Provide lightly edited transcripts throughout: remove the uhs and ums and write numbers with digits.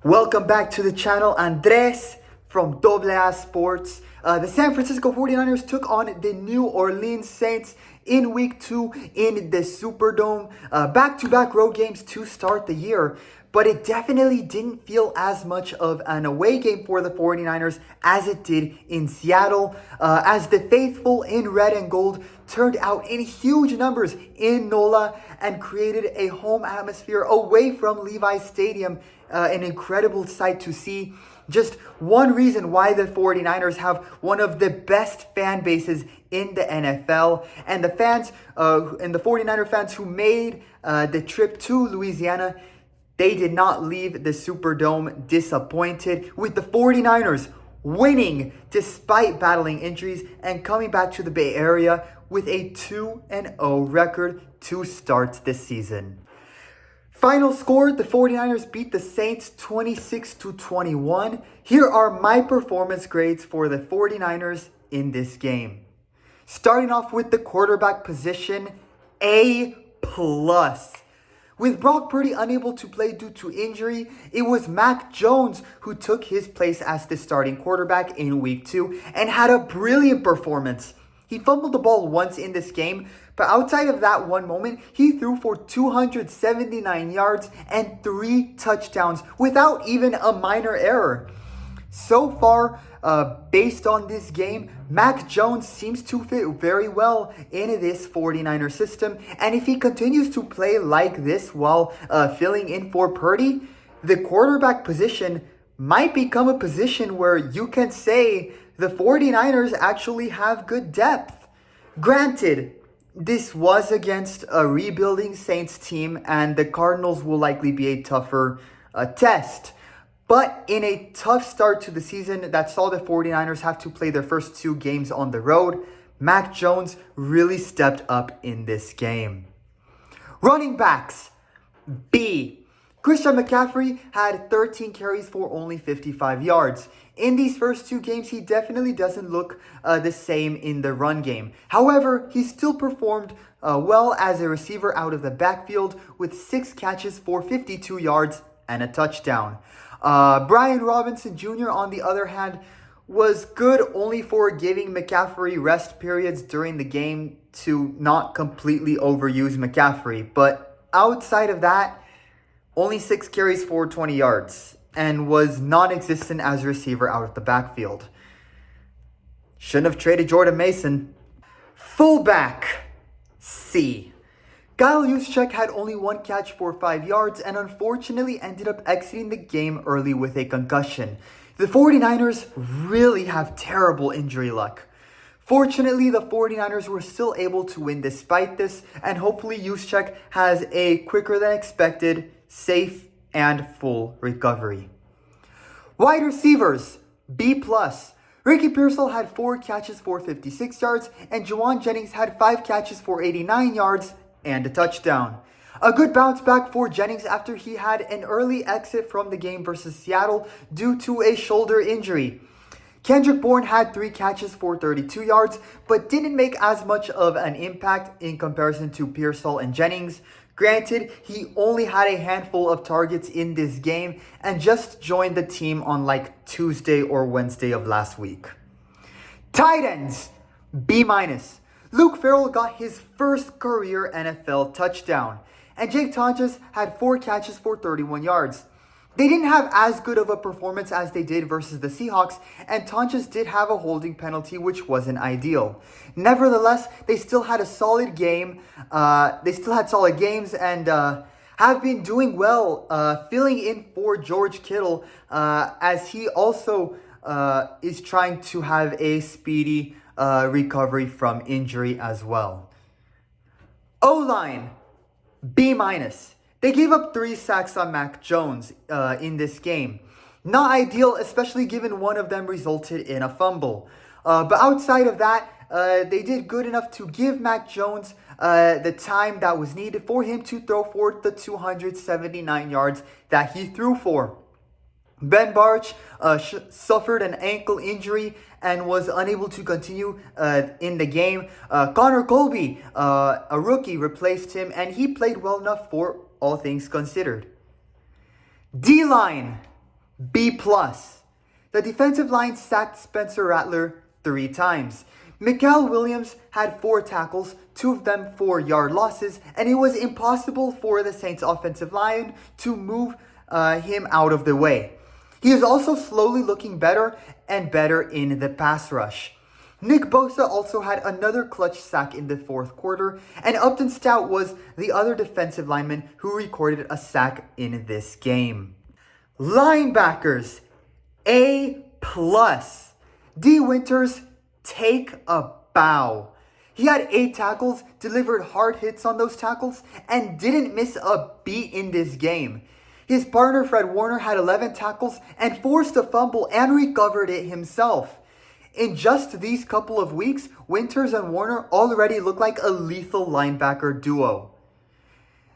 Welcome back to the channel. Andres from AA Sports. The San Francisco 49ers took on the New Orleans Saints in week 2 in the Superdome. Back-to-back road games to start the year. But it definitely didn't feel as much of an away game for the 49ers as it did in Seattle, as the faithful in red and gold turned out in huge numbers in NOLA and created a home atmosphere away from Levi's Stadium. An incredible sight to see. Just one reason why the 49ers have one of the best fan bases in the NFL. And the fans, and the 49er fans who made the trip to Louisiana, they did not leave the Superdome disappointed, with the 49ers winning despite battling injuries and coming back to the Bay Area with a 2-0 record to start the season. Final score, the 49ers beat the Saints 26-21. Here are my performance grades for the 49ers in this game. Starting off with the quarterback position, A+. With Brock Purdy unable to play due to injury, it was Mac Jones who took his place as the starting quarterback in week 2 and had a brilliant performance. He fumbled the ball once in this game, but outside of that one moment, he threw for 279 yards and 3 touchdowns without even a minor error. So far, based on this game, Mac Jones seems to fit very well in this 49er system. And if he continues to play like this while filling in for Purdy, the quarterback position might become a position where you can say the 49ers actually have good depth. Granted, this was against a rebuilding Saints team, and the Cardinals will likely be a tougher test. But in a tough start to the season that saw the 49ers have to play their first 2 games on the road, Mac Jones really stepped up in this game. Running backs, B. Christian McCaffrey had 13 carries for only 55 yards. In these first 2 games, he definitely doesn't look the same in the run game. However, he still performed well as a receiver out of the backfield with 6 catches for 52 yards and a touchdown. Brian Robinson Jr., on the other hand, was good only for giving McCaffrey rest periods during the game to not completely overuse McCaffrey. But outside of that, only 6 carries for 20 yards and was non-existent as a receiver out of the backfield. Shouldn't have traded Jordan Mason. Fullback, C. Kyle Juszczyk had only 1 catch for 5 yards and unfortunately ended up exiting the game early with a concussion. The 49ers really have terrible injury luck. Fortunately, the 49ers were still able to win despite this, and hopefully Juszczyk has a quicker than expected, safe, and full recovery. Wide receivers, B+. Ricky Pearsall had 4 catches for 56 yards, and Juwan Jennings had 5 catches for 89 yards and a touchdown. A good bounce back for Jennings after he had an early exit from the game versus Seattle due to a shoulder injury. Kendrick Bourne had 3 catches for 32 yards, but didn't make as much of an impact in comparison to Pearsall and Jennings. Granted, he only had a handful of targets in this game and just joined the team on like Tuesday or Wednesday of last week. Tight ends, B-. Luke Farrell got his first career NFL touchdown, and Jake Tonjes had 4 catches for 31 yards. They didn't have as good of a performance as they did versus the Seahawks, and Tonjes did have a holding penalty, which wasn't ideal. Nevertheless, they still had a solid game. They still had solid games and have been doing well, filling in for George Kittle as he also is trying to have a speedy recovery from injury as well. O-line, B-. They gave up 3 sacks on Mac Jones in this game. Not ideal, especially given one of them resulted in a fumble. But outside of that, they did good enough to give Mac Jones the time that was needed for him to throw for the 279 yards that he threw for. Ben Barch suffered an ankle injury and was unable to continue in the game. Connor Colby, a rookie, replaced him, and he played well enough for all things considered. D-line, B+. The defensive line sacked Spencer Rattler 3 times. Mikael Williams had 4 tackles, 2 of them 4-yard losses, and it was impossible for the Saints offensive line to move him out of the way. He is also slowly looking better and better in the pass rush. Nick Bosa also had another clutch sack in the 4th quarter, and Upton Stout was the other defensive lineman who recorded a sack in this game. Linebackers, A+. D. Winters, take a bow. He had 8 tackles, delivered hard hits on those tackles, and didn't miss a beat in this game. His partner Fred Warner had 11 tackles and forced a fumble and recovered it himself. In just these couple of weeks, Winters and Warner already look like a lethal linebacker duo.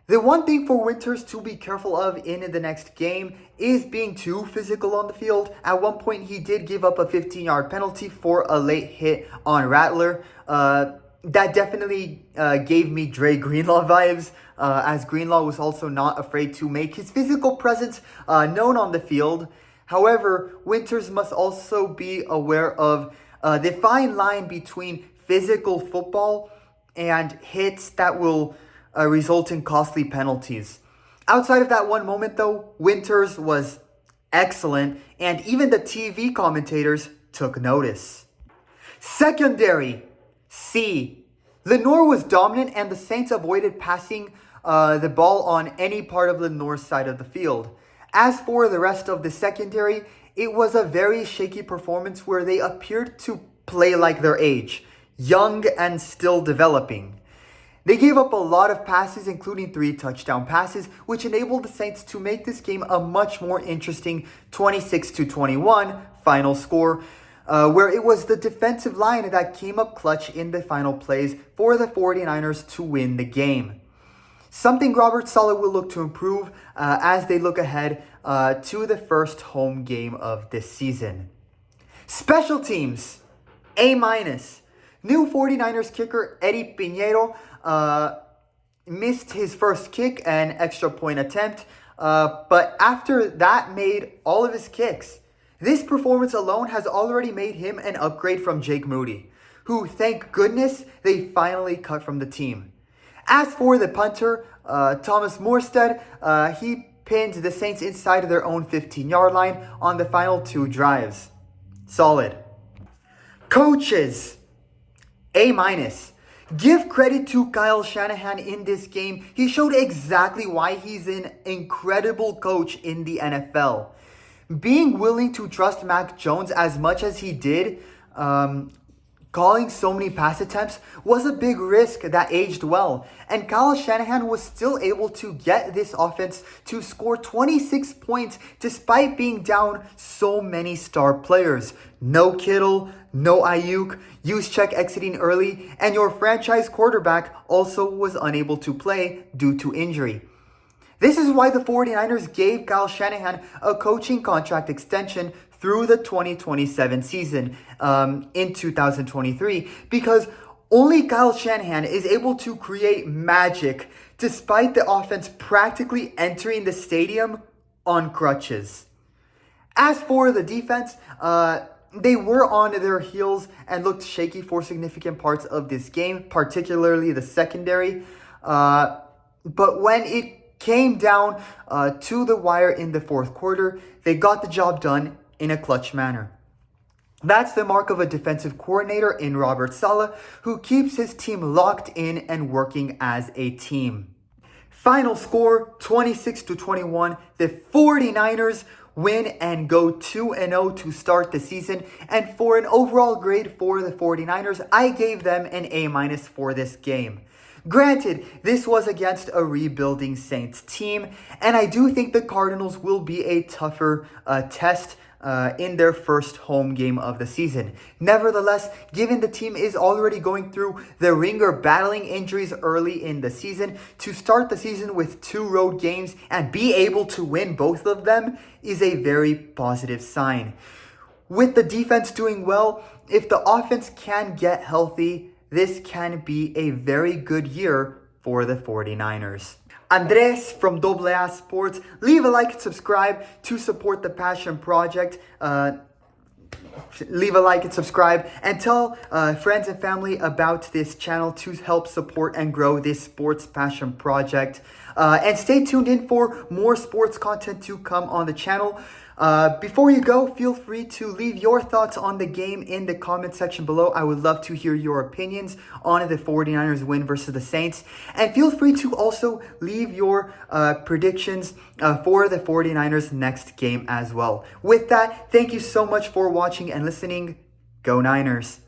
The one thing for Winters to be careful of in the next game is being too physical on the field. At one point, he did give up a 15-yard penalty for a late hit on Rattler. That definitely gave me Dre Greenlaw vibes, as Greenlaw was also not afraid to make his physical presence known on the field. However, Winters must also be aware of the fine line between physical football and hits that will result in costly penalties. Outside of that one moment though, Winters was excellent, and even the TV commentators took notice. Secondary, C. Lenore was dominant and the Saints avoided passing the ball on any part of the north side of the field. As for the rest of the secondary, it was a very shaky performance where they appeared to play like their age, young and still developing. They gave up a lot of passes, including 3 touchdown passes, which enabled the Saints to make this game a much more interesting 26-21 final score, where it was the defensive line that came up clutch in the final plays for the 49ers to win the game. Something Robert Saleh will look to improve as they look ahead to the first home game of this season. Special teams, A-. New 49ers kicker Eddie Piñeiro missed his first kick and extra point attempt, but after that made all of his kicks. This performance alone has already made him an upgrade from Jake Moody, who, thank goodness, they finally cut from the team. As for the punter, Thomas Morstead, he pinned the Saints inside of their own 15-yard line on the final 2 drives. Solid. Coaches, A-. Give credit to Kyle Shanahan in this game. He showed exactly why he's an incredible coach in the NFL. Being willing to trust Mac Jones as much as he did, calling so many pass attempts, was a big risk that aged well. And Kyle Shanahan was still able to get this offense to score 26 points despite being down so many star players. No Kittle, no Ayuk, Juszczyk exiting early, and your franchise quarterback also was unable to play due to injury. This is why the 49ers gave Kyle Shanahan a coaching contract extension through the 2027 season in 2023, because only Kyle Shanahan is able to create magic despite the offense practically entering the stadium on crutches. As for the defense, they were on their heels and looked shaky for significant parts of this game, particularly the secondary. But when it came down to the wire in the 4th quarter, they got the job done in a clutch manner. That's the mark of a defensive coordinator in Robert Saleh, who keeps his team locked in and working as a team. Final score, 26-21. The 49ers win and go 2-0 to start the season. And for an overall grade for the 49ers, I gave them an A- for this game. Granted, this was against a rebuilding Saints team, and I do think the Cardinals will be a tougher test in their first home game of the season. Nevertheless, given the team is already going through the ringer battling injuries early in the season, to start the season with 2 road games and be able to win both of them is a very positive sign. With the defense doing well, if the offense can get healthy, this can be a very good year for the 49ers. Andres from AA Sports. Leave a like and subscribe to support the Passion Project. Leave a like and subscribe, and tell friends and family about this channel to help support and grow this sports passion project. And stay tuned in for more sports content to come on the channel. Before you go, feel free to leave your thoughts on the game in the comment section below. I would love to hear your opinions on the 49ers win versus the Saints. And feel free to also leave your predictions for the 49ers next game as well. With that, thank you so much for watching and listening. Go Niners!